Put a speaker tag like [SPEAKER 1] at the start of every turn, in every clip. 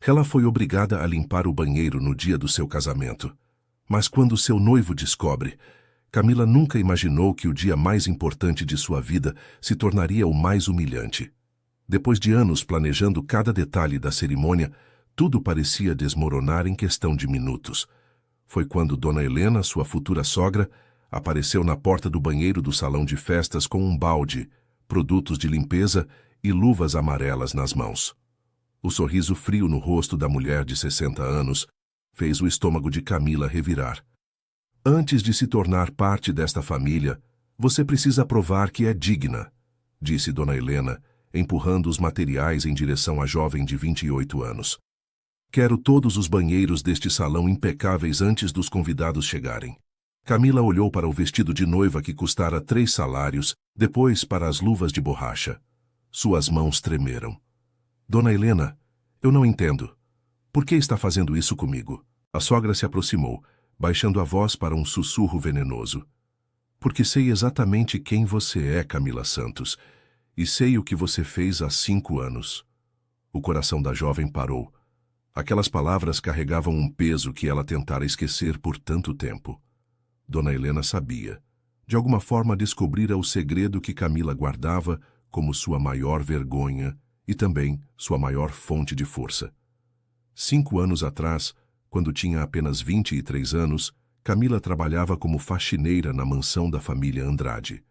[SPEAKER 1] Ela foi obrigada a limpar o banheiro no dia do seu casamento. Mas quando seu noivo descobre, Camila nunca imaginou que o dia mais importante de sua vida se tornaria o mais humilhante. Depois de anos planejando cada detalhe da cerimônia, tudo parecia desmoronar em questão de minutos. Foi quando Dona Helena, sua futura sogra, apareceu na porta do banheiro do salão de festas com um balde, produtos de limpeza e luvas amarelas nas mãos. O sorriso frio no rosto da mulher de 60 anos fez o estômago de Camila revirar. Antes de se tornar parte desta família, você precisa provar que é digna, disse Dona Helena, empurrando os materiais em direção à jovem de 28 anos. Quero todos os banheiros deste salão impecáveis antes dos convidados chegarem. Camila olhou para o vestido de noiva que custara 3 salários, depois para as luvas de borracha. Suas mãos tremeram. Dona Helena, eu não entendo. Por que está fazendo isso comigo? A sogra se aproximou, baixando a voz para um sussurro venenoso. Porque sei exatamente quem você é, Camila Santos, e sei o que você fez há 5 anos. O coração da jovem parou. Aquelas palavras carregavam um peso que ela tentara esquecer por tanto tempo. Dona Helena sabia. De alguma forma descobrira o segredo que Camila guardava como sua maior vergonha e também sua maior fonte de força. 5 anos atrás, quando tinha apenas 23 anos, Camila trabalhava como faxineira na mansão da família Andrade.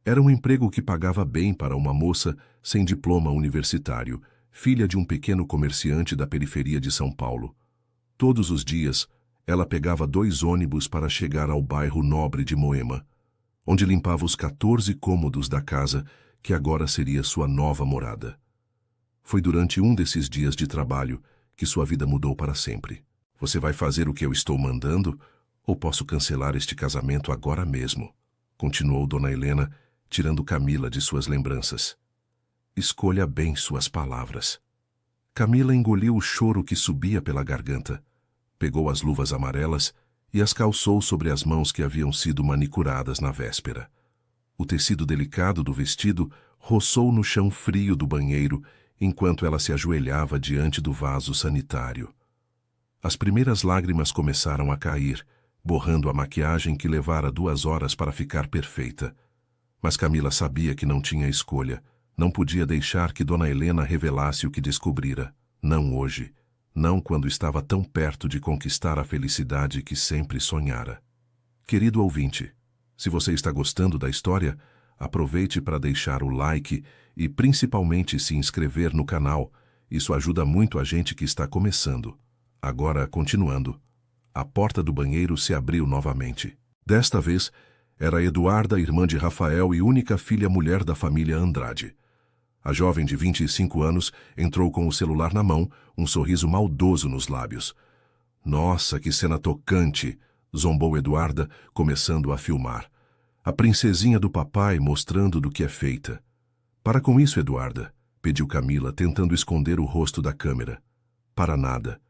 [SPEAKER 1] Era um emprego que pagava bem para uma moça sem diploma universitário, filha de um pequeno comerciante da periferia de São Paulo. Todos os dias, ela pegava 2 ônibus para chegar ao bairro nobre de Moema, onde limpava os 14 cômodos da casa que agora seria sua nova morada. Foi durante um desses dias de trabalho que sua vida mudou para sempre. Você vai fazer o que eu estou mandando, ou posso cancelar este casamento agora mesmo? Continuou Dona Helena, tirando Camila de suas lembranças. Escolha bem suas palavras. Camila engoliu o choro que subia pela garganta, pegou as luvas amarelas e as calçou sobre as mãos que haviam sido manicuradas na véspera. O tecido delicado do vestido roçou no chão frio do banheiro enquanto ela se ajoelhava diante do vaso sanitário. As primeiras lágrimas começaram a cair, borrando a maquiagem que levara 2 horas para ficar perfeita. Mas Camila sabia que não tinha escolha, não podia deixar que Dona Helena revelasse o que descobrira. Não hoje, não quando estava tão perto de conquistar a felicidade que sempre sonhara. Querido ouvinte, se você está gostando da história, aproveite para deixar o like e principalmente se inscrever no canal. Isso ajuda muito a gente que está começando. Agora, continuando. A porta do banheiro se abriu novamente. Desta vez, era Eduarda, irmã de Rafael e única filha mulher da família Andrade. A jovem de 25 anos entrou com o celular na mão, um sorriso maldoso nos lábios. Nossa, que cena tocante! Zombou Eduarda, começando a filmar. A princesinha do papai mostrando do que é feita. Para com isso, Eduarda, pediu Camila, tentando esconder o rosto da câmera. Para nada.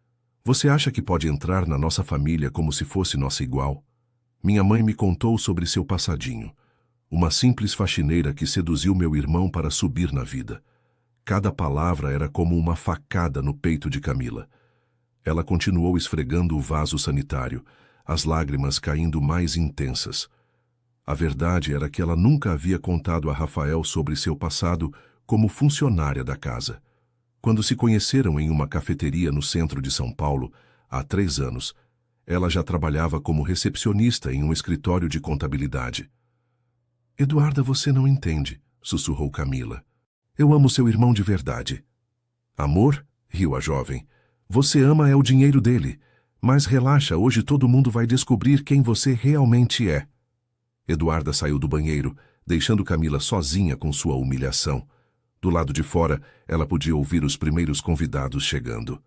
[SPEAKER 1] Você acha que pode entrar na nossa família como se fosse nossa igual? Minha mãe me contou sobre seu passadinho. Uma simples faxineira que seduziu meu irmão para subir na vida. Cada palavra era como uma facada no peito de Camila. Ela continuou esfregando o vaso sanitário, as lágrimas caindo mais intensas. A verdade era que ela nunca havia contado a Rafael sobre seu passado como funcionária da casa. Quando se conheceram em uma cafeteria no centro de São Paulo, há 3 anos, ela já trabalhava como recepcionista em um escritório de contabilidade. Eduarda, você não entende, sussurrou Camila. Eu amo seu irmão de verdade. Amor? Riu a jovem. Você ama é o dinheiro dele. Mas relaxa, hoje todo mundo vai descobrir quem você realmente é. Eduarda saiu do banheiro, deixando Camila sozinha com sua humilhação. Do lado de fora, ela podia ouvir os primeiros convidados chegando.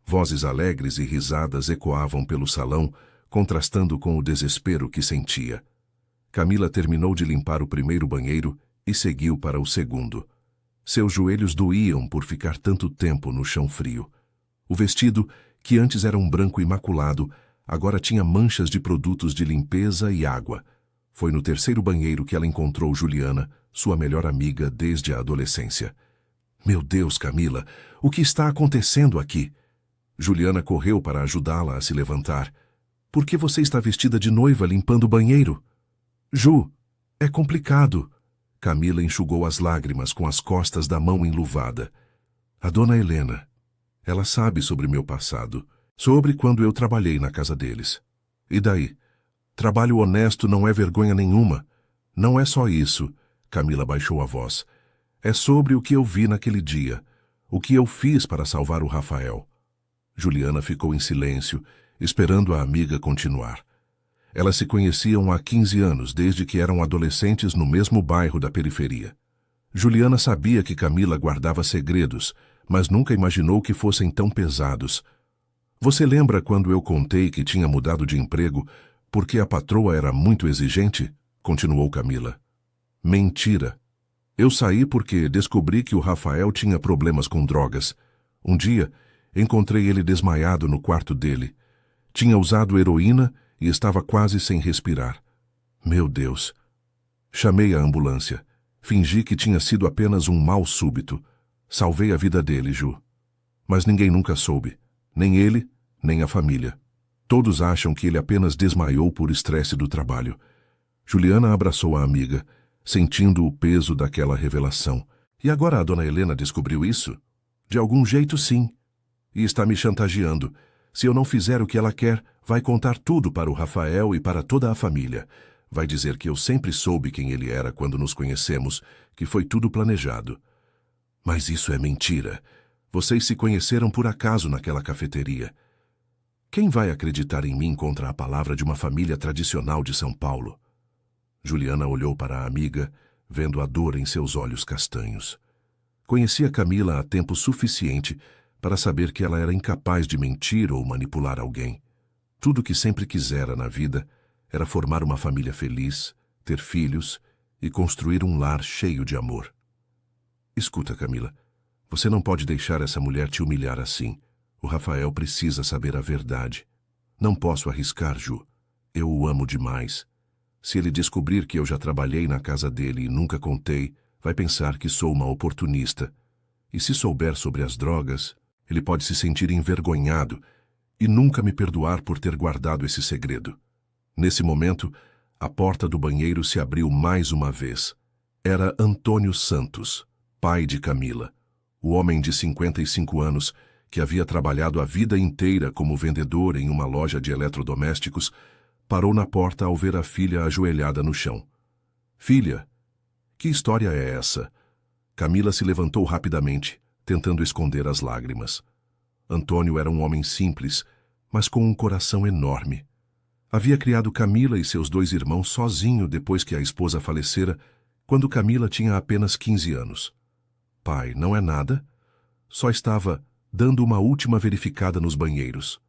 [SPEAKER 1] Vozes alegres e risadas ecoavam pelo salão, contrastando com o desespero que sentia. Camila terminou de limpar o primeiro banheiro e seguiu para o segundo. Seus joelhos doíam por ficar tanto tempo no chão frio. O vestido, que antes era um branco imaculado, agora tinha manchas de produtos de limpeza e água. Foi no terceiro banheiro que ela encontrou Juliana, sua melhor amiga desde a adolescência. Meu Deus, Camila, o que está acontecendo aqui? Juliana correu para ajudá-la a se levantar. Por que você está vestida de noiva limpando o banheiro? Ju, é complicado. Camila enxugou as lágrimas com as costas da mão enluvada. A dona Helena. Ela sabe sobre meu passado, sobre quando eu trabalhei na casa deles. E daí? Trabalho honesto não é vergonha nenhuma. Não é só isso, Camila baixou a voz. É sobre o que eu vi naquele dia, o que eu fiz para salvar o Rafael. Juliana ficou em silêncio, esperando a amiga continuar. Elas se conheciam há 15 anos, desde que eram adolescentes no mesmo bairro da periferia. Juliana sabia que Camila guardava segredos, mas nunca imaginou que fossem tão pesados. Você lembra quando eu contei que tinha mudado de emprego porque a patroa era muito exigente? Continuou Camila. Mentira. Eu saí porque descobri que o Rafael tinha problemas com drogas. Um dia, encontrei ele desmaiado no quarto dele. Tinha usado heroína e estava quase sem respirar. Meu Deus! Chamei a ambulância. Fingi que tinha sido apenas um mal súbito. Salvei a vida dele, Ju. Mas ninguém nunca soube. Nem ele, nem a família. Todos acham que ele apenas desmaiou por estresse do trabalho. Juliana abraçou a amiga, sentindo o peso daquela revelação. E agora a dona Helena descobriu isso? De algum jeito, sim. E está me chantageando. Se eu não fizer o que ela quer, vai contar tudo para o Rafael e para toda a família. Vai dizer que eu sempre soube quem ele era quando nos conhecemos, que foi tudo planejado. Mas isso é mentira. Vocês se conheceram por acaso naquela cafeteria. Quem vai acreditar em mim contra a palavra de uma família tradicional de São Paulo? Juliana olhou para a amiga, vendo a dor em seus olhos castanhos. Conhecia Camila há tempo suficiente para saber que ela era incapaz de mentir ou manipular alguém. Tudo o que sempre quisera na vida era formar uma família feliz, ter filhos e construir um lar cheio de amor. Escuta, Camila, você não pode deixar essa mulher te humilhar assim. O Rafael precisa saber a verdade. Não posso arriscar, Ju. Eu o amo demais. Se ele descobrir que eu já trabalhei na casa dele e nunca contei, vai pensar que sou uma oportunista. E se souber sobre as drogas, ele pode se sentir envergonhado e nunca me perdoar por ter guardado esse segredo. Nesse momento, a porta do banheiro se abriu mais uma vez. Era Antônio Santos, pai de Camila, o homem de 55 anos que havia trabalhado a vida inteira como vendedor em uma loja de eletrodomésticos, parou na porta ao ver a filha ajoelhada no chão. Filha, que história é essa? Camila se levantou rapidamente, tentando esconder as lágrimas. Antônio era um homem simples, mas com um coração enorme. Havia criado Camila e seus 2 irmãos sozinho depois que a esposa falecera, quando Camila tinha apenas 15 anos. Pai, não é nada? Só estava dando uma última verificada nos banheiros.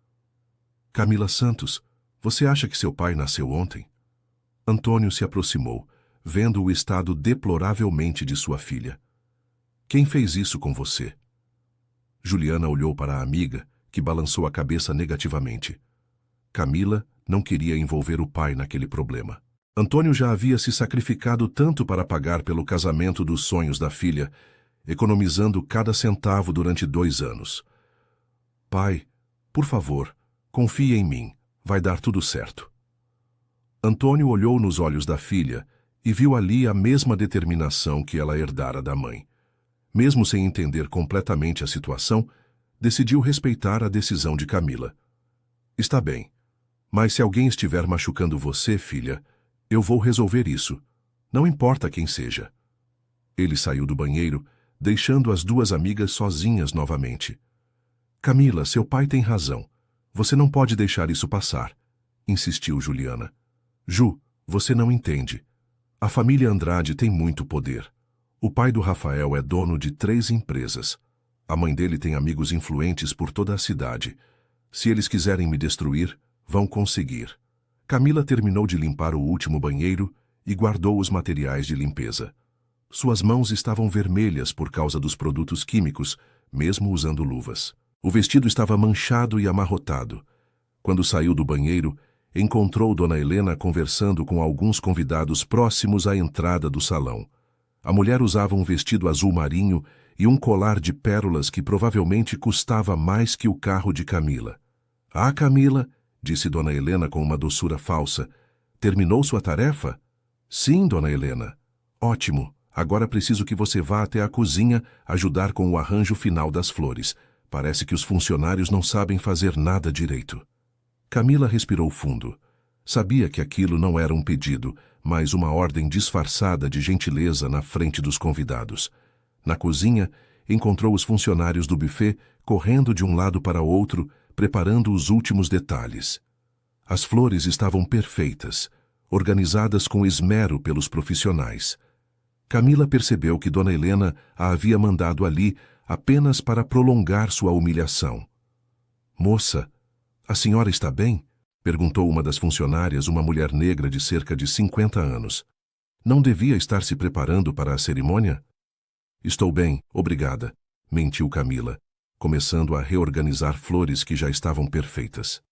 [SPEAKER 1] Camila Santos, você acha que seu pai nasceu ontem? Antônio se aproximou, vendo o estado deploravelmente de sua filha. Quem fez isso com você? Juliana olhou para a amiga, que balançou a cabeça negativamente. Camila não queria envolver o pai naquele problema. Antônio já havia se sacrificado tanto para pagar pelo casamento dos sonhos da filha, economizando cada centavo durante 2 anos. Pai, por favor, confie em mim. Vai dar tudo certo. Antônio olhou nos olhos da filha e viu ali a mesma determinação que ela herdara da mãe. Mesmo sem entender completamente a situação, decidiu respeitar a decisão de Camila. Está bem, mas se alguém estiver machucando você, filha, eu vou resolver isso. Não importa quem seja. Ele saiu do banheiro, deixando as 2 amigas sozinhas novamente. Camila, seu pai tem razão. Você não pode deixar isso passar, insistiu Juliana. Ju, você não entende. A família Andrade tem muito poder. O pai do Rafael é dono de 3 empresas. A mãe dele tem amigos influentes por toda a cidade. Se eles quiserem me destruir, vão conseguir. Camila terminou de limpar o último banheiro e guardou os materiais de limpeza. Suas mãos estavam vermelhas por causa dos produtos químicos, mesmo usando luvas. O vestido estava manchado e amarrotado. Quando saiu do banheiro, encontrou Dona Helena conversando com alguns convidados próximos à entrada do salão. A mulher usava um vestido azul marinho e um colar de pérolas que provavelmente custava mais que o carro de Camila. "Ah, Camila", disse Dona Helena com uma doçura falsa. "Terminou sua tarefa?" "Sim, Dona Helena." "Ótimo. Agora preciso que você vá até a cozinha ajudar com o arranjo final das flores. Parece que os funcionários não sabem fazer nada direito." Camila respirou fundo. Sabia que aquilo não era um pedido, mas uma ordem disfarçada de gentileza na frente dos convidados. Na cozinha, encontrou os funcionários do buffet correndo de um lado para outro, preparando os últimos detalhes. As flores estavam perfeitas, organizadas com esmero pelos profissionais. Camila percebeu que Dona Helena a havia mandado ali apenas para prolongar sua humilhação. "Moça, a senhora está bem?" perguntou uma das funcionárias, uma mulher negra de cerca de 50 anos. "Não devia estar se preparando para a cerimônia?" "Estou bem, obrigada", mentiu Camila, começando a reorganizar flores que já estavam perfeitas.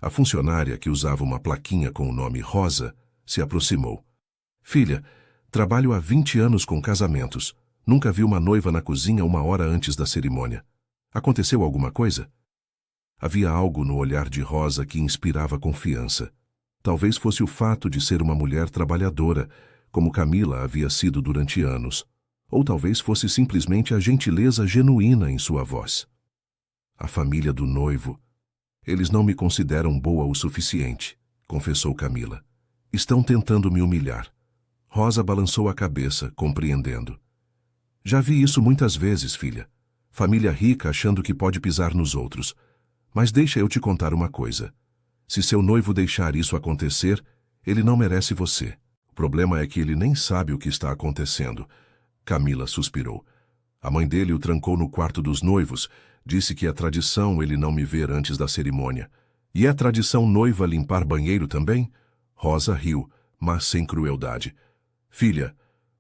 [SPEAKER 1] A funcionária, que usava uma plaquinha com o nome Rosa, se aproximou. "Filha, trabalho há 20 anos com casamentos. Nunca vi uma noiva na cozinha uma hora antes da cerimônia. Aconteceu alguma coisa?" Havia algo no olhar de Rosa que inspirava confiança. Talvez fosse o fato de ser uma mulher trabalhadora, como Camila havia sido durante anos. Ou talvez fosse simplesmente a gentileza genuína em sua voz. "A família do noivo. Eles não me consideram boa o suficiente", confessou Camila. "Estão tentando me humilhar." Rosa balançou a cabeça, compreendendo. "Já vi isso muitas vezes, filha. Família rica achando que pode pisar nos outros. Mas deixa eu te contar uma coisa. Se seu noivo deixar isso acontecer, ele não merece você. O problema é que ele nem sabe o que está acontecendo." Camila suspirou. "A mãe dele o trancou no quarto dos noivos. Disse que é tradição ele não me ver antes da cerimônia." "E é tradição noiva limpar banheiro também?" Rosa riu, mas sem crueldade. "Filha,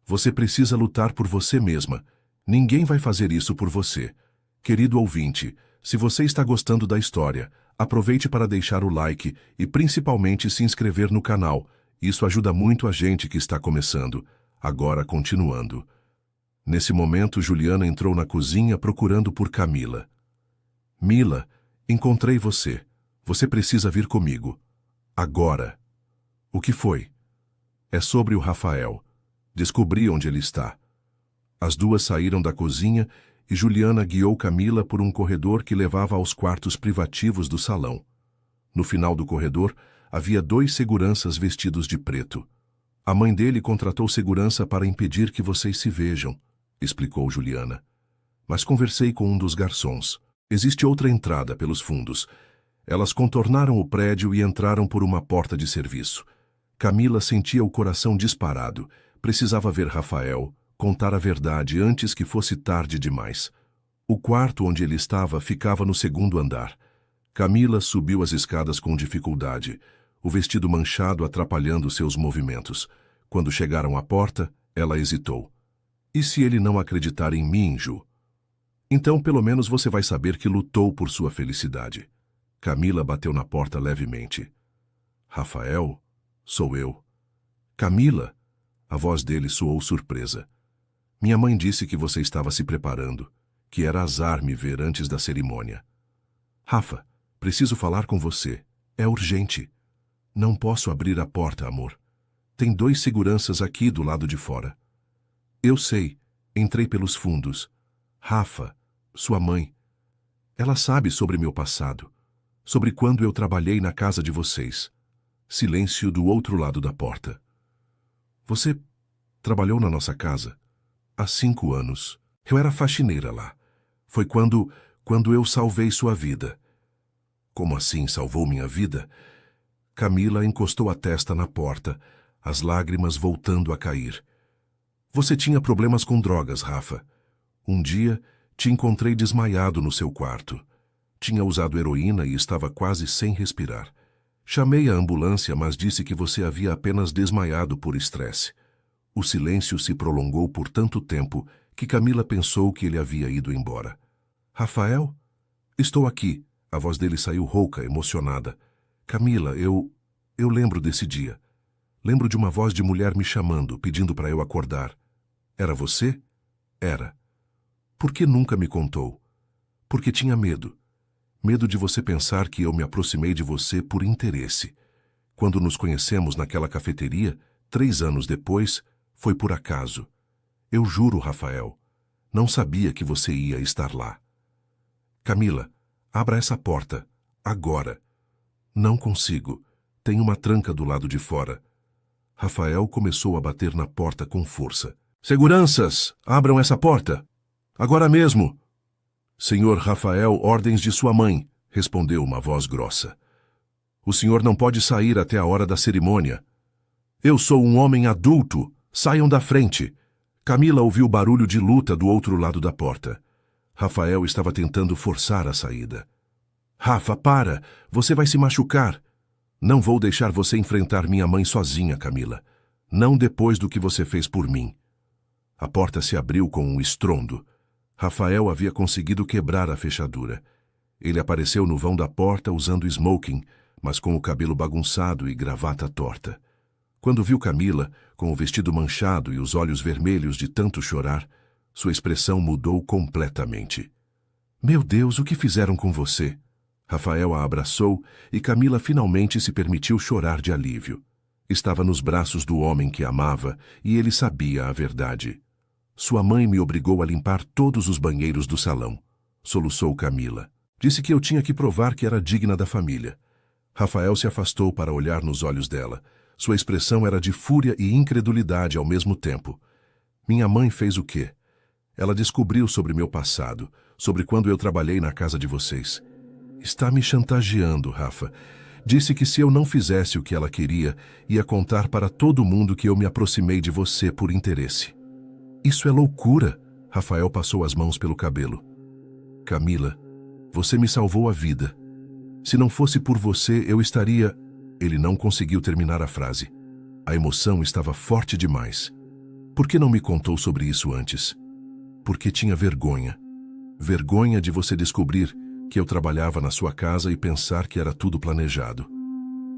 [SPEAKER 1] você precisa lutar por você mesma. Ninguém vai fazer isso por você. Querido ouvinte, se você está gostando da história, aproveite para deixar o like e principalmente se inscrever no canal. Isso ajuda muito a gente que está começando." Agora continuando. Nesse momento, Juliana entrou na cozinha procurando por Camila. "Mila, encontrei você. Você precisa vir comigo. Agora." "O que foi?" "É sobre o Rafael. Descobri onde ele está." As duas saíram da cozinha e Juliana guiou Camila por um corredor que levava aos quartos privativos do salão. No final do corredor, havia 2 seguranças vestidos de preto. "A mãe dele contratou segurança para impedir que vocês se vejam", explicou Juliana. "Mas conversei com um dos garçons. Existe outra entrada pelos fundos. Elas contornaram o prédio e entraram por uma porta de serviço." Camila sentia o coração disparado. Precisava ver Rafael, contar a verdade antes que fosse tarde demais. O quarto onde ele estava ficava no 2º andar. Camila subiu as escadas com dificuldade, o vestido manchado atrapalhando seus movimentos. Quando chegaram à porta, ela hesitou. "E se ele não acreditar em mim, Ju? Então pelo menos você vai saber que lutou por sua felicidade." Camila bateu na porta levemente. "Rafael? Sou eu." "Camila?" A voz dele soou surpresa. "Minha mãe disse que você estava se preparando, que era azar me ver antes da cerimônia." "Rafa, preciso falar com você. É urgente." "Não posso abrir a porta, amor. Tem 2 seguranças aqui do lado de fora." "Eu sei. Entrei pelos fundos. Rafa, sua mãe. Ela sabe sobre meu passado. Sobre quando eu trabalhei na casa de vocês." Silêncio do outro lado da porta. "Você trabalhou na nossa casa?" "Há 5 anos. Eu era faxineira lá. Foi quando eu salvei sua vida." "Como assim salvou minha vida?" Camila encostou a testa na porta, as lágrimas voltando a cair. "Você tinha problemas com drogas, Rafa. Um dia, te encontrei desmaiado no seu quarto. Tinha usado heroína e estava quase sem respirar. Chamei a ambulância, mas disse que você havia apenas desmaiado por estresse." O silêncio se prolongou por tanto tempo que Camila pensou que ele havia ido embora. "Rafael? Estou aqui." A voz dele saiu rouca, emocionada. "Camila, eu lembro desse dia. Lembro de uma voz de mulher me chamando, pedindo para eu acordar. Era você?" "Era." Por que nunca me contou? Porque tinha medo. Medo de você pensar que eu me aproximei de você por interesse. Quando nos conhecemos naquela cafeteria, 3 anos depois, foi por acaso. Eu juro, Rafael, não sabia que você ia estar lá. Camila, abra essa porta, agora. Não consigo. Tem uma tranca do lado de fora. Rafael começou a bater na porta com força. Seguranças, abram essa porta. Agora mesmo. Senhor Rafael, ordens de sua mãe, respondeu uma voz grossa. O senhor não pode sair até a hora da cerimônia. Eu sou um homem adulto. Saiam da frente. Camila ouviu barulho de luta do outro lado da porta. Rafael estava tentando forçar a saída. Rafa, para! Você vai se machucar. Não vou deixar você enfrentar minha mãe sozinha, Camila. Não depois do que você fez por mim. A porta se abriu com um estrondo. Rafael havia conseguido quebrar a fechadura. Ele apareceu no vão da porta usando smoking, mas com o cabelo bagunçado e gravata torta. Quando viu Camila, com o vestido manchado e os olhos vermelhos de tanto chorar, sua expressão mudou completamente. Meu Deus, o que fizeram com você? Rafael a abraçou e Camila finalmente se permitiu chorar de alívio. Estava nos braços do homem que amava e ele sabia a verdade. Sua mãe me obrigou a limpar todos os banheiros do salão, soluçou Camila. Disse que eu tinha que provar que era digna da família. Rafael se afastou para olhar nos olhos dela. Sua expressão era de fúria e incredulidade ao mesmo tempo. Minha mãe fez o quê? Ela descobriu sobre meu passado, sobre quando eu trabalhei na casa de vocês. Está me chantageando, Rafa. Disse que se eu não fizesse o que ela queria, ia contar para todo mundo que eu me aproximei de você por interesse. Isso é loucura. Rafael passou as mãos pelo cabelo. Camila, você me salvou a vida. Se não fosse por você, eu estaria... Ele não conseguiu terminar a frase. A emoção estava forte demais. Por que não me contou sobre isso antes? Porque tinha vergonha. Vergonha de você descobrir que eu trabalhava na sua casa e pensar que era tudo planejado.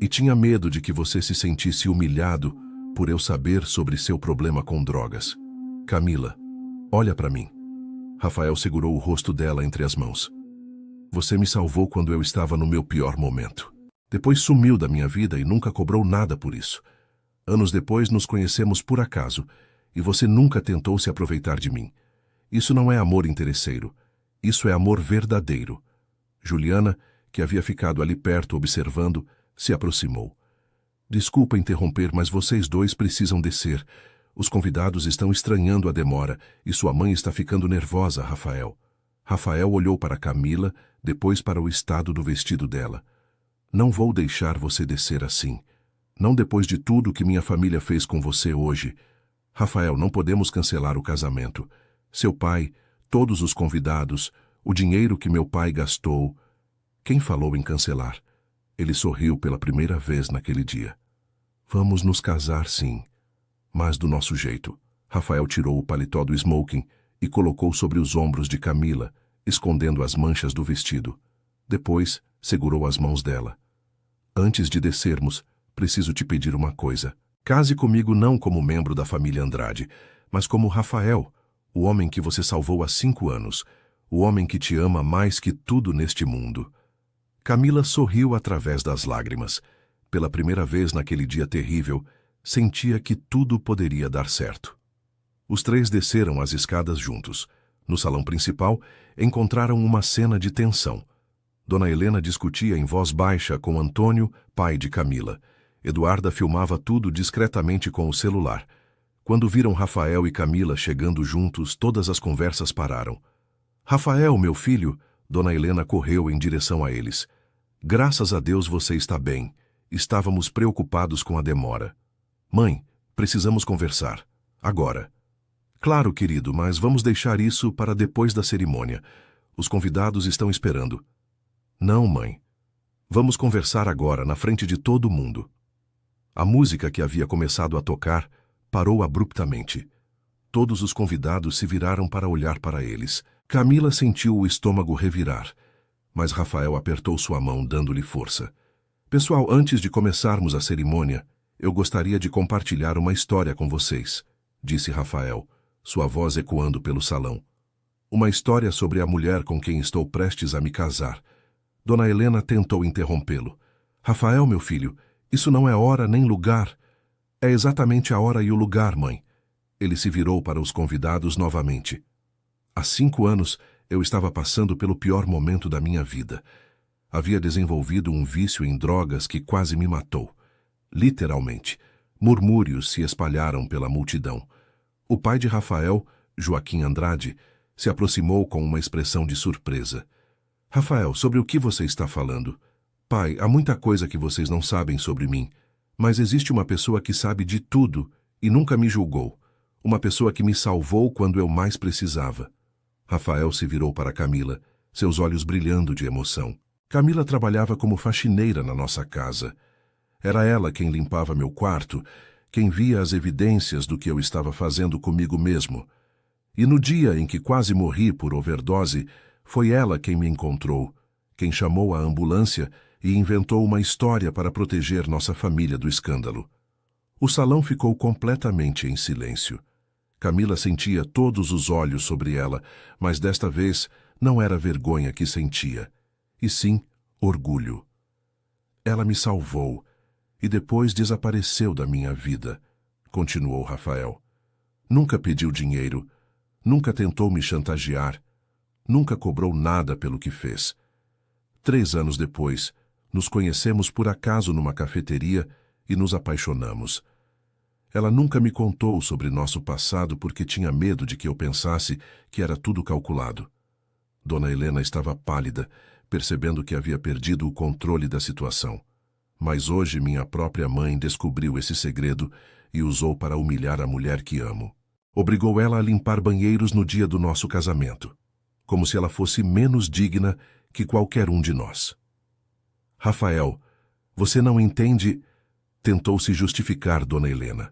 [SPEAKER 1] E tinha medo de que você se sentisse humilhado por eu saber sobre seu problema com drogas. Camila, olha para mim. Rafael segurou o rosto dela entre as mãos. Você me salvou quando eu estava no meu pior momento. Depois sumiu da minha vida e nunca cobrou nada por isso. Anos depois nos conhecemos por acaso e você nunca tentou se aproveitar de mim. Isso não é amor interesseiro. Isso é amor verdadeiro. Juliana, que havia ficado ali perto observando, se aproximou. Desculpa interromper, mas vocês dois precisam descer. Os convidados estão estranhando a demora e sua mãe está ficando nervosa, Rafael. Rafael olhou para Camila, depois para o estado do vestido dela. Não vou deixar você descer assim. Não depois de tudo que minha família fez com você hoje. Rafael, não podemos cancelar o casamento. Seu pai, todos os convidados, o dinheiro que meu pai gastou. Quem falou em cancelar? Ele sorriu pela primeira vez naquele dia. Vamos nos casar, sim. Mas do nosso jeito. Rafael tirou o paletó do smoking e colocou sobre os ombros de Camila, escondendo as manchas do vestido. Depois, segurou as mãos dela. Antes de descermos, preciso te pedir uma coisa. Case comigo não como membro da família Andrade, mas como Rafael, o homem que você salvou há 5 anos, o homem que te ama mais que tudo neste mundo. Camila sorriu através das lágrimas. Pela primeira vez naquele dia terrível, sentia que tudo poderia dar certo. Os 3 desceram as escadas juntos. No salão principal, encontraram uma cena de tensão. Dona Helena discutia em voz baixa com Antônio, pai de Camila. Eduarda filmava tudo discretamente com o celular. Quando viram Rafael e Camila chegando juntos, todas as conversas pararam. Rafael, meu filho, Dona Helena correu em direção a eles. Graças a Deus você está bem. Estávamos preocupados com a demora. Mãe, precisamos conversar. Agora. Claro, querido, mas vamos deixar isso para depois da cerimônia. Os convidados estão esperando. Não, mãe. Vamos conversar agora, na frente de todo mundo. A música que havia começado a tocar parou abruptamente. Todos os convidados se viraram para olhar para eles. Camila sentiu o estômago revirar, mas Rafael apertou sua mão, dando-lhe força. Pessoal, antes de começarmos a cerimônia, eu gostaria de compartilhar uma história com vocês, disse Rafael, sua voz ecoando pelo salão. Uma história sobre a mulher com quem estou prestes a me casar. Dona Helena tentou interrompê-lo. Rafael, meu filho, isso não é hora nem lugar. É exatamente a hora e o lugar, mãe. Ele se virou para os convidados novamente. Há 5 anos, eu estava passando pelo pior momento da minha vida. Havia desenvolvido um vício em drogas que quase me matou. Literalmente, murmúrios se espalharam pela multidão. O pai de Rafael, Joaquim Andrade, se aproximou com uma expressão de surpresa. Rafael, sobre o que você está falando? Pai, há muita coisa que vocês não sabem sobre mim, mas existe uma pessoa que sabe de tudo e nunca me julgou. Uma pessoa que me salvou quando eu mais precisava. Rafael se virou para Camila, seus olhos brilhando de emoção. Camila trabalhava como faxineira na nossa casa. Era ela quem limpava meu quarto, quem via as evidências do que eu estava fazendo comigo mesmo. E no dia em que quase morri por overdose, foi ela quem me encontrou, quem chamou a ambulância e inventou uma história para proteger nossa família do escândalo. O salão ficou completamente em silêncio. Camila sentia todos os olhos sobre ela, mas desta vez não era vergonha que sentia, e sim orgulho. Ela me salvou e depois desapareceu da minha vida, continuou Rafael. Nunca pediu dinheiro, nunca tentou me chantagear, nunca cobrou nada pelo que fez. 3 anos depois, nos conhecemos por acaso numa cafeteria e nos apaixonamos. Ela nunca me contou sobre nosso passado porque tinha medo de que eu pensasse que era tudo calculado. Dona Helena estava pálida, percebendo que havia perdido o controle da situação. Mas hoje minha própria mãe descobriu esse segredo e usou para humilhar a mulher que amo. Obrigou ela a limpar banheiros no dia do nosso casamento, como se ela fosse menos digna que qualquer um de nós. Rafael, você não entende... Tentou se justificar Dona Helena.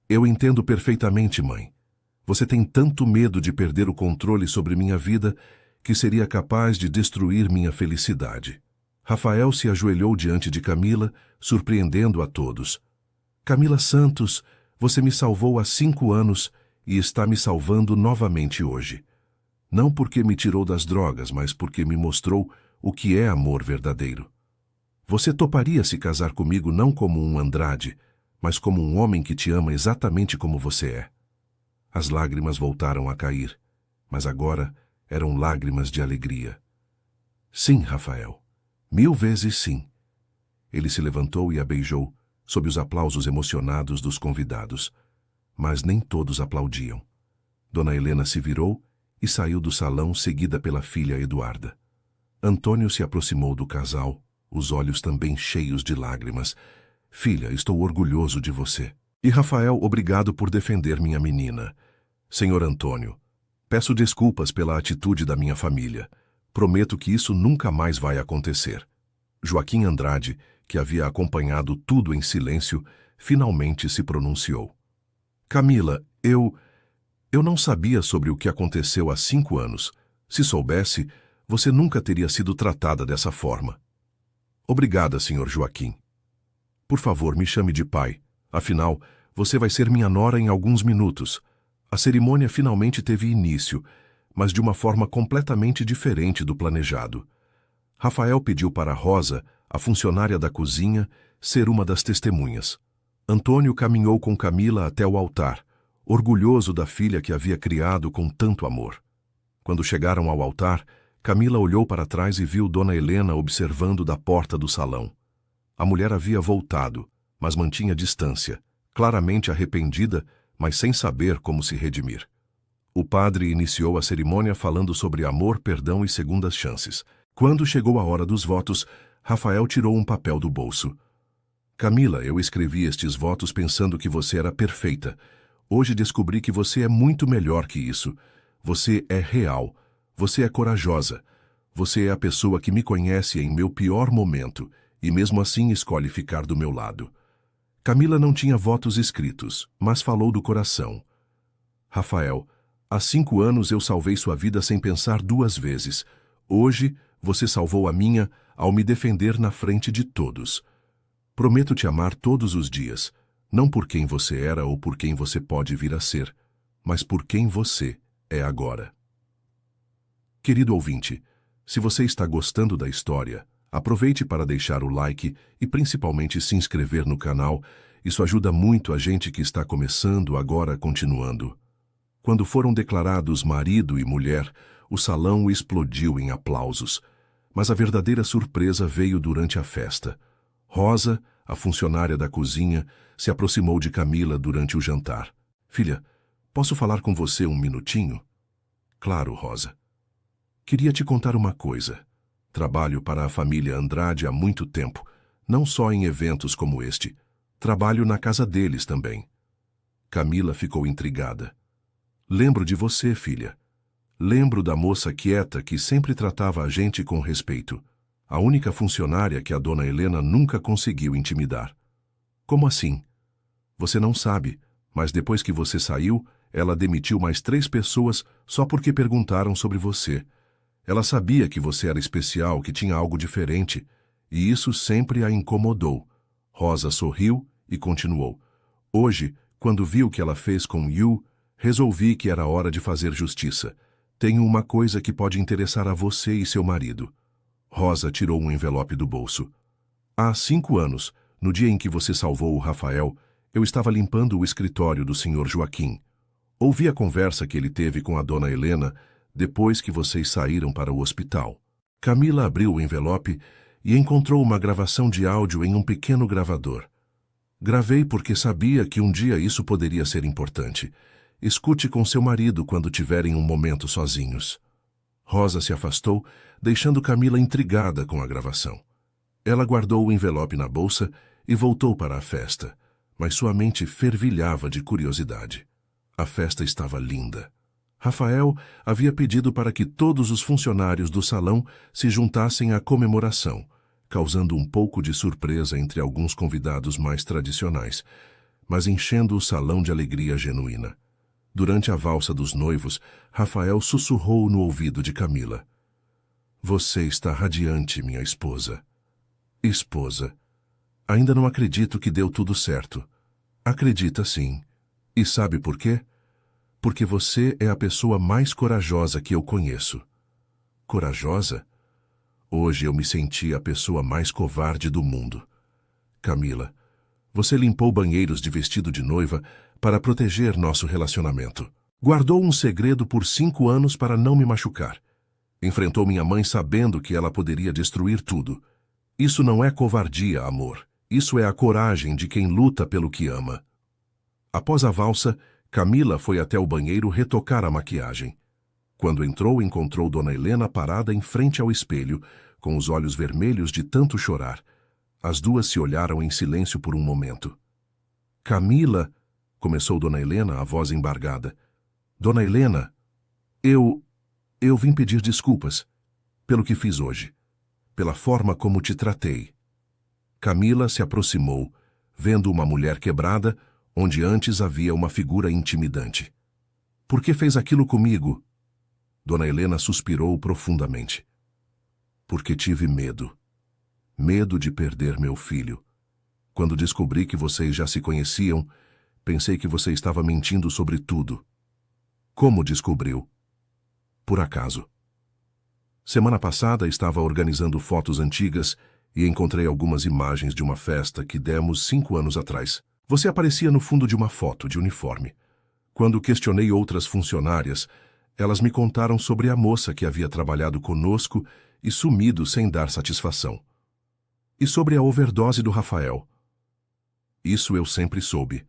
[SPEAKER 1] Eu entendo perfeitamente, mãe. Você tem tanto medo de perder o controle sobre minha vida que seria capaz de destruir minha felicidade. Rafael se ajoelhou diante de Camila, surpreendendo a todos. Camila Santos, você me salvou há 5 anos e está me salvando novamente hoje. Não porque me tirou das drogas, mas porque me mostrou o que é amor verdadeiro. Você toparia se casar comigo não como um Andrade, mas como um homem que te ama exatamente como você é. As lágrimas voltaram a cair, mas agora eram lágrimas de alegria. Sim, Rafael. 1000 vezes sim. Ele se levantou e a beijou, sob os aplausos emocionados dos convidados. Mas nem todos aplaudiam. Dona Helena se virou e saiu do salão seguida pela filha Eduarda. Antônio se aproximou do casal, os olhos também cheios de lágrimas. Filha, estou orgulhoso de você. E Rafael, obrigado por defender minha menina. Senhor Antônio, peço desculpas pela atitude da minha família. Prometo que isso nunca mais vai acontecer. Joaquim Andrade, que havia acompanhado tudo em silêncio, finalmente se pronunciou. Camila, eu não sabia sobre o que aconteceu há 5 anos. Se soubesse, você nunca teria sido tratada dessa forma. Obrigada, Sr. Joaquim. Por favor, me chame de pai. Afinal, você vai ser minha nora em alguns minutos. A cerimônia finalmente teve início, mas de uma forma completamente diferente do planejado. Rafael pediu para Rosa, a funcionária da cozinha, ser uma das testemunhas. Antônio caminhou com Camila até o altar, orgulhoso da filha que havia criado com tanto amor. Quando chegaram ao altar, Camila olhou para trás e viu Dona Helena observando da porta do salão. A mulher havia voltado, mas mantinha distância, claramente arrependida, mas sem saber como se redimir. O padre iniciou a cerimônia falando sobre amor, perdão e segundas chances. Quando chegou a hora dos votos, Rafael tirou um papel do bolso. Camila, eu escrevi estes votos pensando que você era perfeita. Hoje descobri que você é muito melhor que isso. Você é real. Você é corajosa. Você é a pessoa que me conhece em meu pior momento e mesmo assim escolhe ficar do meu lado. Camila não tinha votos escritos, mas falou do coração. Rafael, há 5 anos eu salvei sua vida sem pensar 2 vezes. Hoje, você salvou a minha ao me defender na frente de todos. Prometo te amar todos os dias, não por quem você era ou por quem você pode vir a ser, mas por quem você é agora. Querido ouvinte, se você está gostando da história, aproveite para deixar o like e principalmente se inscrever no canal. Isso ajuda muito a gente que está começando agora continuando. Quando foram declarados marido e mulher, o salão explodiu em aplausos. Mas a verdadeira surpresa veio durante a festa. Rosa, a funcionária da cozinha, se aproximou de Camila durante o jantar. Filha, posso falar com você um minutinho? Claro, Rosa. Queria te contar uma coisa. Trabalho para a família Andrade há muito tempo, não só em eventos como este. Trabalho na casa deles também. Camila ficou intrigada. Lembro de você, filha. Lembro da moça quieta que sempre tratava a gente com respeito. A única funcionária que a dona Helena nunca conseguiu intimidar. Como assim? Você não sabe, mas depois que você saiu, ela demitiu mais 3 pessoas só porque perguntaram sobre você. Ela sabia que você era especial, que tinha algo diferente, e isso sempre a incomodou. Rosa sorriu e continuou. Hoje, quando vi o que ela fez com Yu, resolvi que era hora de fazer justiça. Tenho uma coisa que pode interessar a você e seu marido. Rosa tirou um envelope do bolso. Há 5 anos, no dia em que você salvou o Rafael, eu estava limpando o escritório do Sr. Joaquim. Ouvi a conversa que ele teve com a dona Helena depois que vocês saíram para o hospital. Camila abriu o envelope e encontrou uma gravação de áudio em um pequeno gravador. Gravei porque sabia que um dia isso poderia ser importante. Escute com seu marido quando tiverem um momento sozinhos. Rosa se afastou, deixando Camila intrigada com a gravação. Ela guardou o envelope na bolsa e voltou para a festa, mas sua mente fervilhava de curiosidade. A festa estava linda. Rafael havia pedido para que todos os funcionários do salão se juntassem à comemoração, causando um pouco de surpresa entre alguns convidados mais tradicionais, mas enchendo o salão de alegria genuína. Durante a valsa dos noivos, Rafael sussurrou no ouvido de Camila. Você está radiante, minha esposa. Esposa. Ainda não acredito que deu tudo certo. Acredita sim. E sabe por quê? Porque você é a pessoa mais corajosa que eu conheço. Corajosa? Hoje eu me senti a pessoa mais covarde do mundo. Camila, você limpou banheiros de vestido de noiva para proteger nosso relacionamento. Guardou um segredo por 5 anos para não me machucar. Enfrentou minha mãe sabendo que ela poderia destruir tudo. Isso não é covardia, amor. Isso é a coragem de quem luta pelo que ama. Após a valsa, Camila foi até o banheiro retocar a maquiagem. Quando entrou, encontrou Dona Helena parada em frente ao espelho, com os olhos vermelhos de tanto chorar. As duas se olharam em silêncio por um momento. Camila, começou Dona Helena, a voz embargada. Dona Helena, eu vim pedir desculpas pelo que fiz hoje, pela forma como te tratei. Camila se aproximou, vendo uma mulher quebrada, onde antes havia uma figura intimidante. Por que fez aquilo comigo? Dona Helena suspirou profundamente. Porque tive medo. Medo de perder meu filho. Quando descobri que vocês já se conheciam, pensei que você estava mentindo sobre tudo. Como descobriu? Por acaso. Semana passada estava organizando fotos antigas e encontrei algumas imagens de uma festa que demos 5 anos atrás. Você aparecia no fundo de uma foto de uniforme. Quando questionei outras funcionárias, elas me contaram sobre a moça que havia trabalhado conosco e sumido sem dar satisfação. E sobre a overdose do Rafael. Isso eu sempre soube.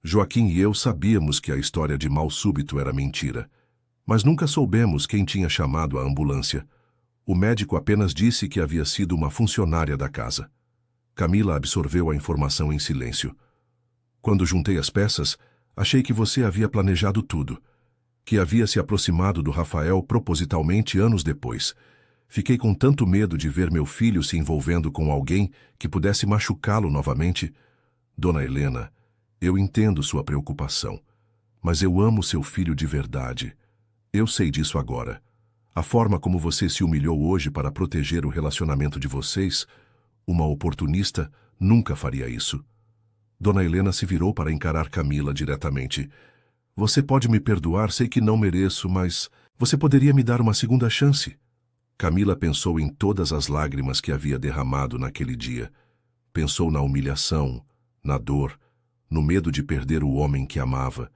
[SPEAKER 1] Joaquim e eu sabíamos que a história de mal súbito era mentira, mas nunca soubemos quem tinha chamado a ambulância. O médico apenas disse que havia sido uma funcionária da casa. Camila absorveu a informação em silêncio. Quando juntei as peças, achei que você havia planejado tudo, que havia se aproximado do Rafael propositalmente anos depois. Fiquei com tanto medo de ver meu filho se envolvendo com alguém que pudesse machucá-lo novamente. Dona Helena, eu entendo sua preocupação, mas eu amo seu filho de verdade. Eu sei disso agora. A forma como você se humilhou hoje para proteger o relacionamento de vocês, uma oportunista nunca faria isso. Dona Helena se virou para encarar Camila diretamente. Você pode me perdoar, sei que não mereço, mas Você poderia me dar uma segunda chance? Camila pensou em todas as lágrimas que havia derramado naquele dia. Pensou na humilhação, na dor, no medo de perder o homem que amava.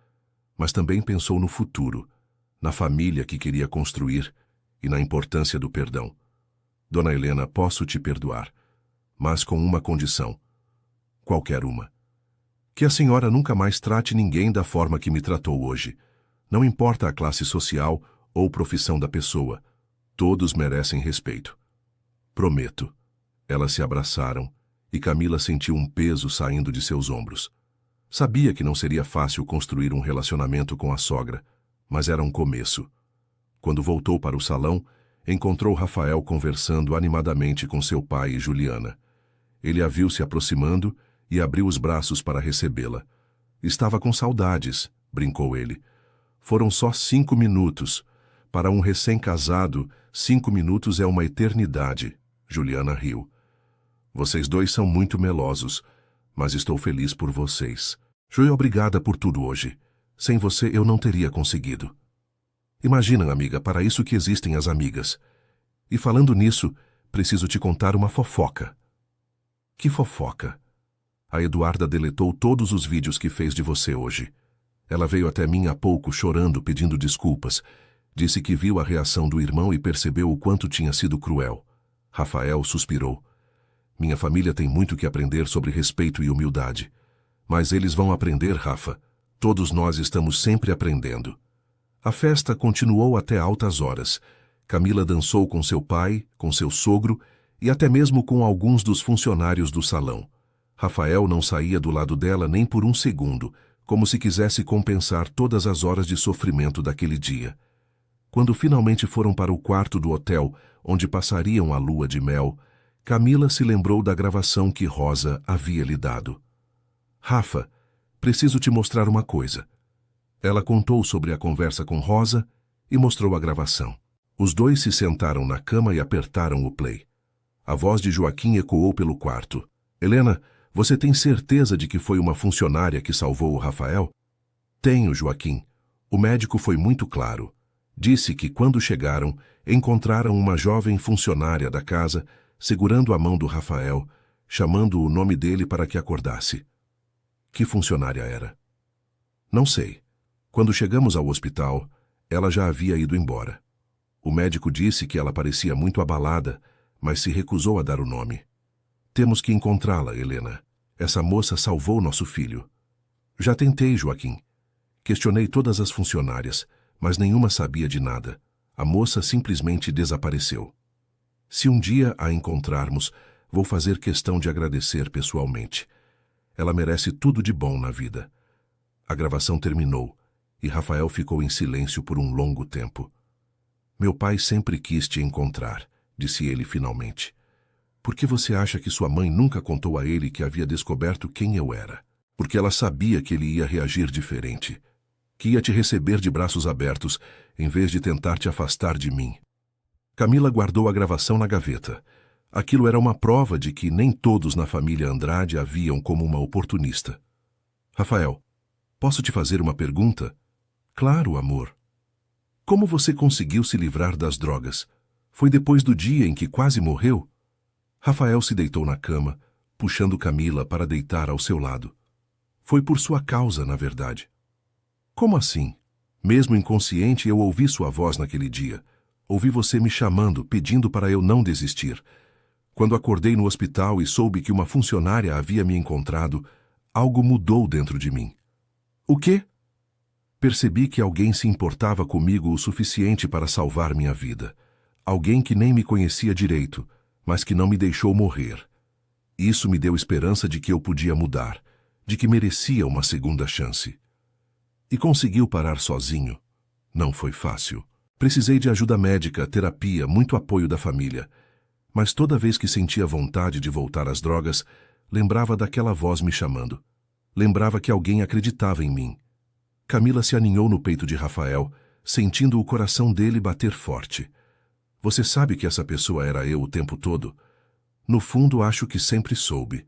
[SPEAKER 1] Mas também pensou no futuro, na família que queria construir e na importância do perdão. Dona Helena, posso te perdoar, mas com uma condição. Qualquer uma. Que a senhora nunca mais trate ninguém da forma que me tratou hoje. Não importa a classe social ou profissão da pessoa. Todos merecem respeito. Prometo. Elas se abraçaram e Camila sentiu um peso saindo de seus ombros. Sabia que não seria fácil construir um relacionamento com a sogra, mas era um começo. Quando voltou para o salão, encontrou Rafael conversando animadamente com seu pai e Juliana. Ele a viu se aproximando e abriu os braços para recebê-la. Estava com saudades, brincou ele. Foram só 5 minutos. Para um recém-casado, 5 minutos é uma eternidade. Juliana riu. Vocês dois são muito melosos, mas estou feliz por vocês. Joy, obrigada por tudo hoje. Sem você eu não teria conseguido. Imagina, amiga, para isso que existem as amigas. E falando nisso, preciso te contar uma fofoca. Que fofoca? A Eduarda deletou todos os vídeos que fez de você hoje. Ela veio até mim há pouco chorando, pedindo desculpas. Disse que viu a reação do irmão e percebeu o quanto tinha sido cruel. Rafael suspirou. Minha família tem muito que aprender sobre respeito e humildade. Mas eles vão aprender, Rafa. Todos nós estamos sempre aprendendo. A festa continuou até altas horas. Camila dançou com seu pai, com seu sogro e até mesmo com alguns dos funcionários do salão. Rafael não saía do lado dela nem por um segundo, como se quisesse compensar todas as horas de sofrimento daquele dia. Quando finalmente foram para o quarto do hotel, onde passariam a lua de mel, Camila se lembrou da gravação que Rosa havia lhe dado. Rafa, preciso te mostrar uma coisa. Ela contou sobre a conversa com Rosa e mostrou a gravação. Os dois se sentaram na cama e apertaram o play. A voz de Joaquim ecoou pelo quarto. Helena, você tem certeza de que foi uma funcionária que salvou o Rafael? Tenho, Joaquim. O médico foi muito claro. Disse que, quando chegaram, encontraram uma jovem funcionária da casa segurando a mão do Rafael, chamando o nome dele para que acordasse. Que funcionária era? Não sei. Quando chegamos ao hospital, ela já havia ido embora. O médico disse que ela parecia muito abalada, mas se recusou a dar o nome. Temos que encontrá-la, Helena. Essa moça salvou nosso filho. Já tentei, Joaquim. Questionei todas as funcionárias, mas nenhuma sabia de nada. A moça simplesmente desapareceu. Se um dia a encontrarmos, vou fazer questão de agradecer pessoalmente. Ela merece tudo de bom na vida. A gravação terminou e Rafael ficou em silêncio por um longo tempo. Meu pai sempre quis te encontrar, disse ele finalmente. Por que você acha que sua mãe nunca contou a ele que havia descoberto quem eu era? Porque ela sabia que ele ia reagir diferente, que ia te receber de braços abertos, em vez de tentar te afastar de mim. Camila guardou a gravação na gaveta. Aquilo era uma prova de que nem todos na família Andrade a viam como uma oportunista. Rafael, posso te fazer uma pergunta? Claro, amor. Como você conseguiu se livrar das drogas? Foi depois do dia em que quase morreu? Rafael se deitou na cama, puxando Camila para deitar ao seu lado. Foi por sua causa, na verdade. Como assim? Mesmo inconsciente, eu ouvi sua voz naquele dia. Ouvi você me chamando, pedindo para eu não desistir. Quando acordei no hospital e soube que uma funcionária havia me encontrado, algo mudou dentro de mim. O quê? Percebi que alguém se importava comigo o suficiente para salvar minha vida. Alguém que nem me conhecia direito, mas que não me deixou morrer. Isso me deu esperança de que eu podia mudar, de que merecia uma segunda chance. E conseguiu parar sozinho. Não foi fácil. Precisei de ajuda médica, terapia, muito apoio da família. Mas toda vez que sentia vontade de voltar às drogas, lembrava daquela voz me chamando. Lembrava que alguém acreditava em mim. Camila se aninhou no peito de Rafael, sentindo o coração dele bater forte. Você sabe que essa pessoa era eu o tempo todo? No fundo, acho que sempre soube.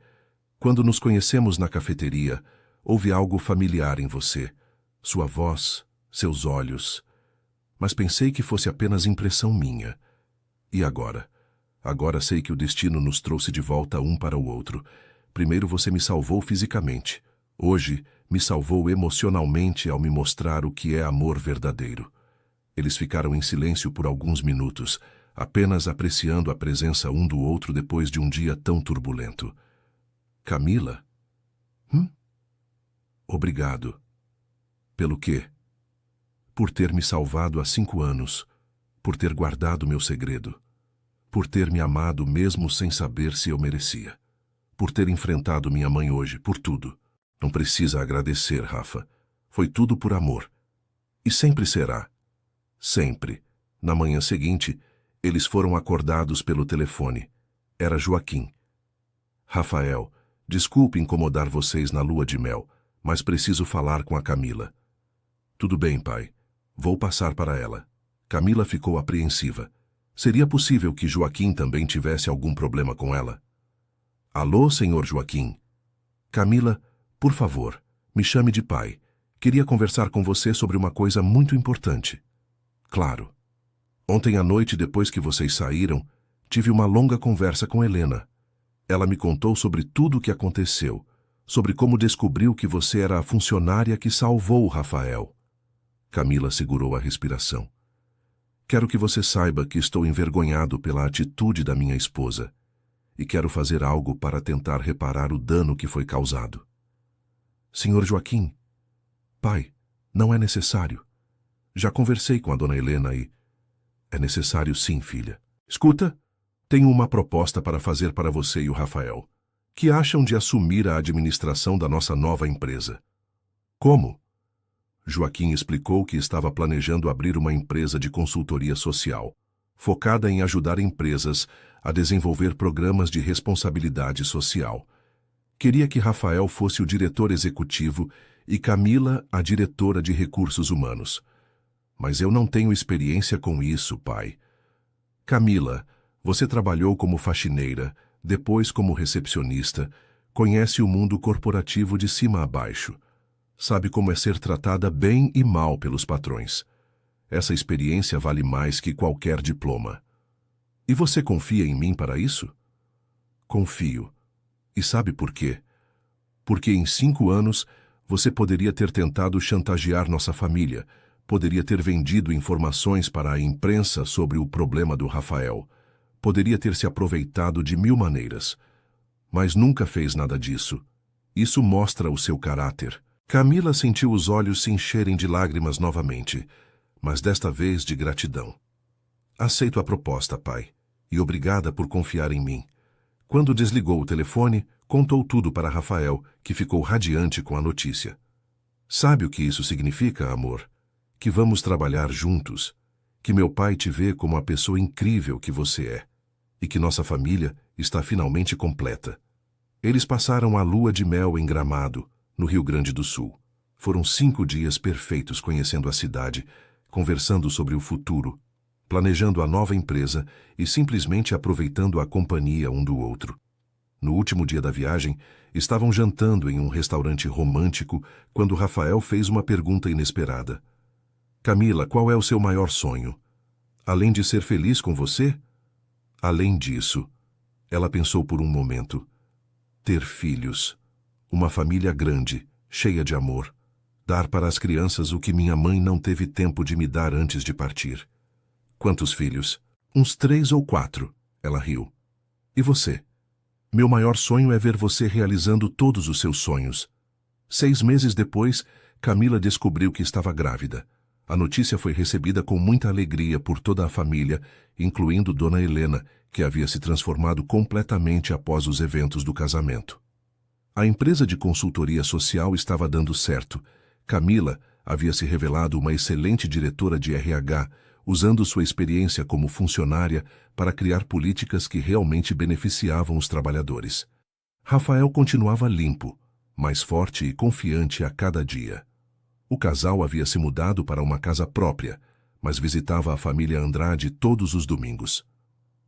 [SPEAKER 1] Quando nos conhecemos na cafeteria, houve algo familiar em você. Sua voz, seus olhos. Mas pensei que fosse apenas impressão minha. E agora? Agora sei que o destino nos trouxe de volta um para o outro. Primeiro você me salvou fisicamente. Hoje, me salvou emocionalmente ao me mostrar o que é amor verdadeiro. Eles ficaram em silêncio por alguns minutos, apenas apreciando a presença um do outro depois de um dia tão turbulento. Camila? Obrigado. Pelo quê? Por ter me salvado há 5 anos, por ter guardado meu segredo, por ter me amado mesmo sem saber se eu merecia, por ter enfrentado minha mãe hoje, por tudo. Não precisa agradecer, Rafa. Foi tudo por amor. E sempre será. Sempre. Na manhã seguinte, eles foram acordados pelo telefone. Era Joaquim. Rafael, desculpe incomodar vocês na lua de mel, mas preciso falar com a Camila. Tudo bem, pai. Vou passar para ela. Camila ficou apreensiva. Seria possível que Joaquim também tivesse algum problema com ela? Alô, senhor Joaquim? Camila, por favor, me chame de pai. Queria conversar com você sobre uma coisa muito importante. Claro. Ontem à noite, depois que vocês saíram, tive uma longa conversa com Helena. Ela me contou sobre tudo o que aconteceu, sobre como descobriu que você era a funcionária que salvou o Rafael. Camila segurou a respiração. Quero que você saiba que estou envergonhado pela atitude da minha esposa e quero fazer algo para tentar reparar o dano que foi causado. Senhor Joaquim, pai, não é necessário. Já conversei com a dona Helena e... É necessário sim, filha. Escuta, tenho uma proposta para fazer para você e o Rafael. Que acham de assumir a administração da nossa nova empresa? Como? Joaquim explicou que estava planejando abrir uma empresa de consultoria social, focada em ajudar empresas a desenvolver programas de responsabilidade social. Queria que Rafael fosse o diretor executivo e Camila a diretora de recursos humanos. Mas eu não tenho experiência com isso, pai. Camila, você trabalhou como faxineira, depois como recepcionista, conhece o mundo corporativo de cima a baixo. Sabe como é ser tratada bem e mal pelos patrões. Essa experiência vale mais que qualquer diploma. E você confia em mim para isso? Confio. E sabe por quê? Porque em 5 anos você poderia ter tentado chantagear nossa família, poderia ter vendido informações para a imprensa sobre o problema do Rafael, poderia ter se aproveitado de 1000 maneiras. Mas nunca fez nada disso. Isso mostra o seu caráter. Camila sentiu os olhos se encherem de lágrimas novamente, mas desta vez de gratidão. Aceito a proposta, pai, e obrigada por confiar em mim. Quando desligou o telefone, contou tudo para Rafael, que ficou radiante com a notícia. Sabe o que isso significa, amor? Que vamos trabalhar juntos, que meu pai te vê como a pessoa incrível que você é, e que nossa família está finalmente completa. Eles passaram a lua de mel em Gramado, no Rio Grande do Sul. Foram 5 dias perfeitos conhecendo a cidade, conversando sobre o futuro, planejando a nova empresa e simplesmente aproveitando a companhia um do outro. No último dia da viagem, estavam jantando em um restaurante romântico quando Rafael fez uma pergunta inesperada. Camila, qual é o seu maior sonho? Além de ser feliz com você? Além disso, ela pensou por um momento. Ter filhos. Uma família grande, cheia de amor. Dar para as crianças o que minha mãe não teve tempo de me dar antes de partir. Quantos filhos? Uns 3 ou 4, ela riu. E você? Meu maior sonho é ver você realizando todos os seus sonhos. 6 meses depois, Camila descobriu que estava grávida. A notícia foi recebida com muita alegria por toda a família, incluindo Dona Helena, que havia se transformado completamente após os eventos do casamento. A empresa de consultoria social estava dando certo. Camila havia se revelado uma excelente diretora de RH, usando sua experiência como funcionária para criar políticas que realmente beneficiavam os trabalhadores. Rafael continuava limpo, mais forte e confiante a cada dia. O casal havia se mudado para uma casa própria, mas visitava a família Andrade todos os domingos.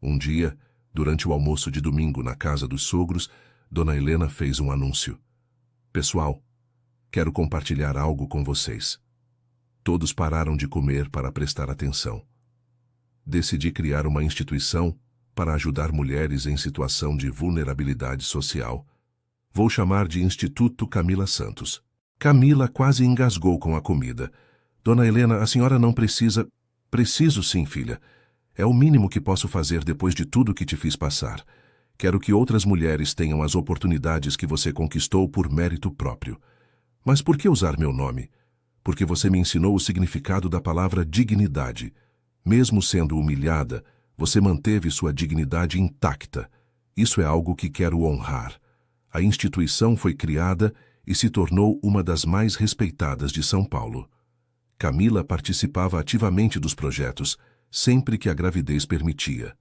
[SPEAKER 1] Um dia, durante o almoço de domingo na casa dos sogros, Dona Helena fez um anúncio. Pessoal, quero compartilhar algo com vocês. Todos pararam de comer para prestar atenção. Decidi criar uma instituição para ajudar mulheres em situação de vulnerabilidade social. Vou chamar de Instituto Camila Santos. Camila quase engasgou com a comida. Dona Helena, a senhora não precisa... Preciso sim, filha. É o mínimo que posso fazer depois de tudo que te fiz passar. Quero que outras mulheres tenham as oportunidades que você conquistou por mérito próprio. Mas por que usar meu nome? Porque você me ensinou o significado da palavra dignidade. Mesmo sendo humilhada, você manteve sua dignidade intacta. Isso é algo que quero honrar. A instituição foi criada e se tornou uma das mais respeitadas de São Paulo. Camila participava ativamente dos projetos, sempre que a gravidez permitia.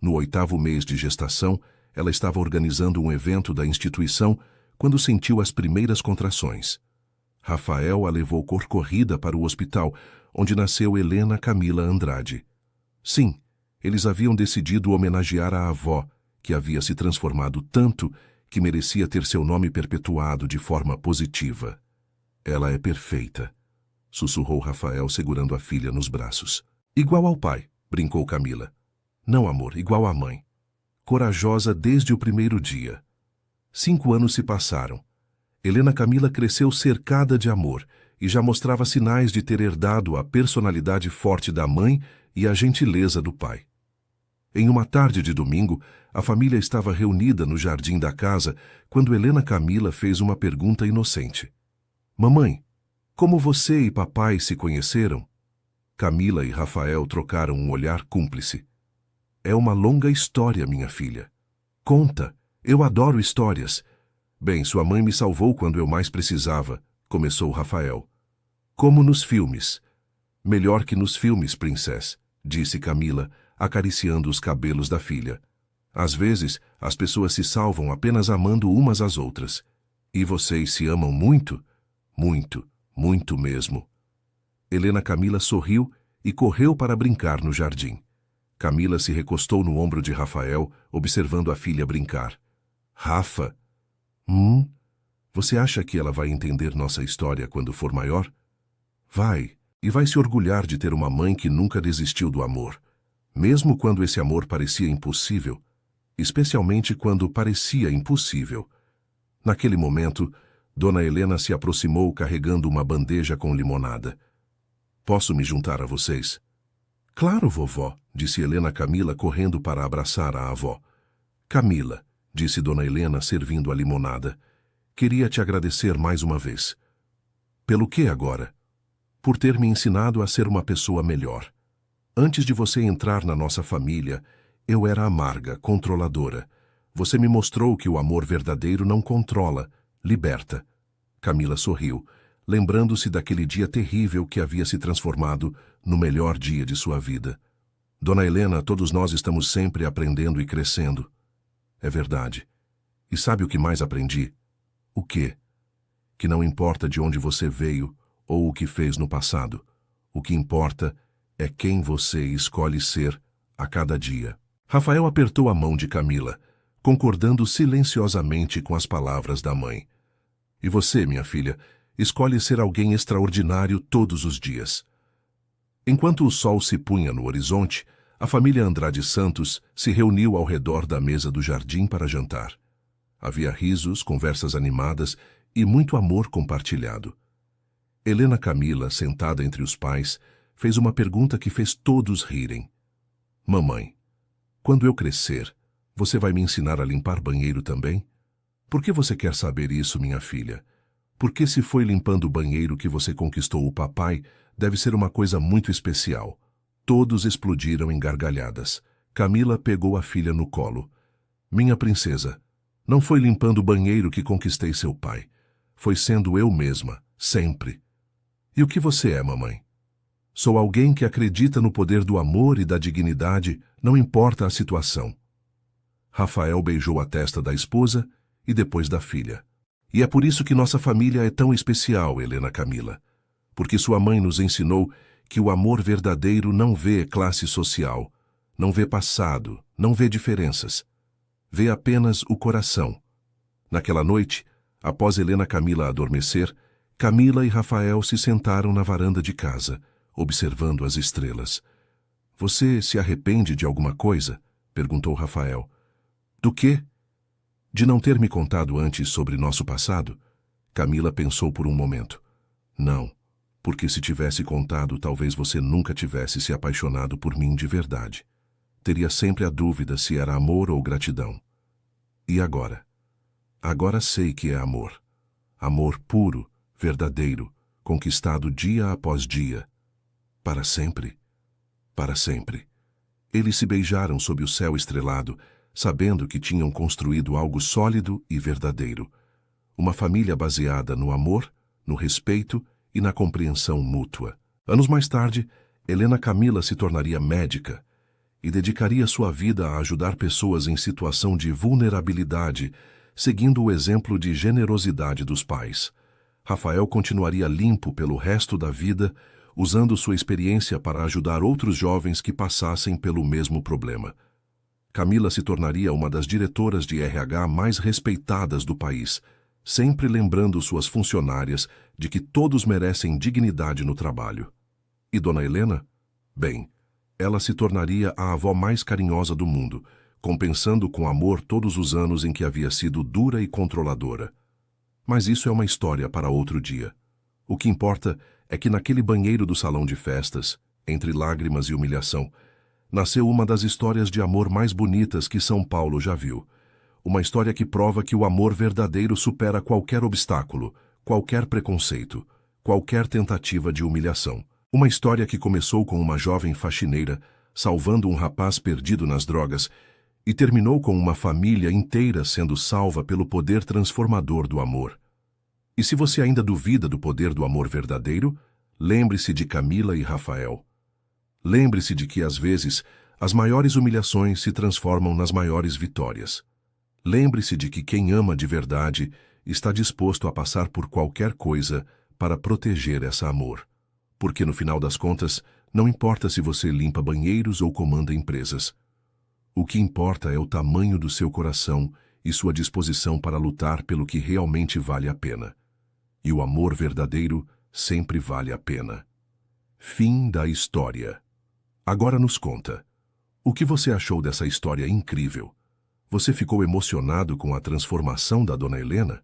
[SPEAKER 1] No 8º mês de gestação, ela estava organizando um evento da instituição quando sentiu as primeiras contrações. Rafael a levou corrida para o hospital, onde nasceu Helena Camila Andrade. Sim, eles haviam decidido homenagear a avó, que havia se transformado tanto que merecia ter seu nome perpetuado de forma positiva. Ela é perfeita, sussurrou Rafael segurando a filha nos braços. Igual ao pai, brincou Camila. Não, amor, igual à mãe. Corajosa desde o primeiro dia. 5 anos se passaram. Helena Camila cresceu cercada de amor e já mostrava sinais de ter herdado a personalidade forte da mãe e a gentileza do pai. Em uma tarde de domingo, a família estava reunida no jardim da casa quando Helena Camila fez uma pergunta inocente. Mamãe, como você e papai se conheceram? Camila e Rafael trocaram um olhar cúmplice. É uma longa história, minha filha. Conta, eu adoro histórias. Bem, sua mãe me salvou quando eu mais precisava, começou Rafael. Como nos filmes. Melhor que nos filmes, princesa, disse Camila, acariciando os cabelos da filha. Às vezes, as pessoas se salvam apenas amando umas às outras. E vocês se amam muito? Muito, muito mesmo. Helena Camila sorriu e correu para brincar no jardim. Camila se recostou no ombro de Rafael, observando a filha brincar. Rafa, você acha que ela vai entender nossa história quando for maior? Vai, e vai se orgulhar de ter uma mãe que nunca desistiu do amor, mesmo quando esse amor parecia impossível, especialmente quando parecia impossível. Naquele momento, Dona Helena se aproximou carregando uma bandeja com limonada. Posso me juntar a vocês? Claro, vovó, disse Helena Camila correndo para abraçar a avó. Camila, disse Dona Helena servindo a limonada, queria te agradecer mais uma vez. Pelo que agora? Por ter me ensinado a ser uma pessoa melhor. Antes de você entrar na nossa família, eu era amarga, controladora. Você me mostrou que o amor verdadeiro não controla, liberta. Camila sorriu, lembrando-se daquele dia terrível que havia se transformado no melhor dia de sua vida. Dona Helena, todos nós estamos sempre aprendendo e crescendo. É verdade. E sabe o que mais aprendi? O quê? Que não importa de onde você veio ou o que fez no passado. O que importa é quem você escolhe ser a cada dia. Rafael apertou a mão de Camila, concordando silenciosamente com as palavras da mãe. E você, minha filha, escolhe ser alguém extraordinário todos os dias. Enquanto o sol se punha no horizonte, a família Andrade Santos se reuniu ao redor da mesa do jardim para jantar. Havia risos, conversas animadas e muito amor compartilhado. Helena Camila, sentada entre os pais, fez uma pergunta que fez todos rirem. Mamãe, quando eu crescer, você vai me ensinar a limpar banheiro também? Por que você quer saber isso, minha filha? Porque se foi limpando o banheiro que você conquistou o papai, deve ser uma coisa muito especial. Todos explodiram em gargalhadas. Camila pegou a filha no colo. Minha princesa, não foi limpando o banheiro que conquistei seu pai. Foi sendo eu mesma, sempre. E o que você é, mamãe? Sou alguém que acredita no poder do amor e da dignidade, não importa a situação. Rafael beijou a testa da esposa e depois da filha. E é por isso que nossa família é tão especial, Helena Camila. Porque sua mãe nos ensinou que o amor verdadeiro não vê classe social, não vê passado, não vê diferenças. Vê apenas o coração. Naquela noite, após Helena Camila adormecer, Camila e Rafael se sentaram na varanda de casa, observando as estrelas. Você se arrepende de alguma coisa? Perguntou Rafael. Do quê? De não ter me contado antes sobre nosso passado? Camila pensou por um momento. Não, porque se tivesse contado, talvez você nunca tivesse se apaixonado por mim de verdade. Teria sempre a dúvida se era amor ou gratidão. E agora? Agora sei que é amor. Amor puro, verdadeiro, conquistado dia após dia. Para sempre. Para sempre. Eles se beijaram sob o céu estrelado, sabendo que tinham construído algo sólido e verdadeiro. Uma família baseada no amor, no respeito e na compreensão mútua. Anos mais tarde, Helena Camila se tornaria médica e dedicaria sua vida a ajudar pessoas em situação de vulnerabilidade, seguindo o exemplo de generosidade dos pais. Rafael continuaria limpo pelo resto da vida, usando sua experiência para ajudar outros jovens que passassem pelo mesmo problema. Camila se tornaria uma das diretoras de RH mais respeitadas do país, sempre lembrando suas funcionárias de que todos merecem dignidade no trabalho. E Dona Helena? Bem, ela se tornaria a avó mais carinhosa do mundo, compensando com amor todos os anos em que havia sido dura e controladora. Mas isso é uma história para outro dia. O que importa é que naquele banheiro do salão de festas, entre lágrimas e humilhação, nasceu uma das histórias de amor mais bonitas que São Paulo já viu. Uma história que prova que o amor verdadeiro supera qualquer obstáculo, qualquer preconceito, qualquer tentativa de humilhação. Uma história que começou com uma jovem faxineira salvando um rapaz perdido nas drogas e terminou com uma família inteira sendo salva pelo poder transformador do amor. E se você ainda duvida do poder do amor verdadeiro, lembre-se de Camila e Rafael. Lembre-se de que, às vezes, as maiores humilhações se transformam nas maiores vitórias. Lembre-se de que quem ama de verdade está disposto a passar por qualquer coisa para proteger esse amor. Porque, no final das contas, não importa se você limpa banheiros ou comanda empresas. O que importa é o tamanho do seu coração e sua disposição para lutar pelo que realmente vale a pena. E o amor verdadeiro sempre vale a pena. Fim da história. Agora nos conta. O que você achou dessa história incrível? Você ficou emocionado com a transformação da Dona Helena?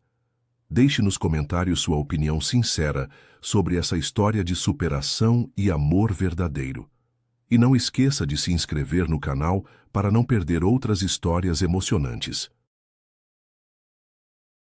[SPEAKER 1] Deixe nos comentários sua opinião sincera sobre essa história de superação e amor verdadeiro. E não esqueça de se inscrever no canal para não perder outras histórias emocionantes.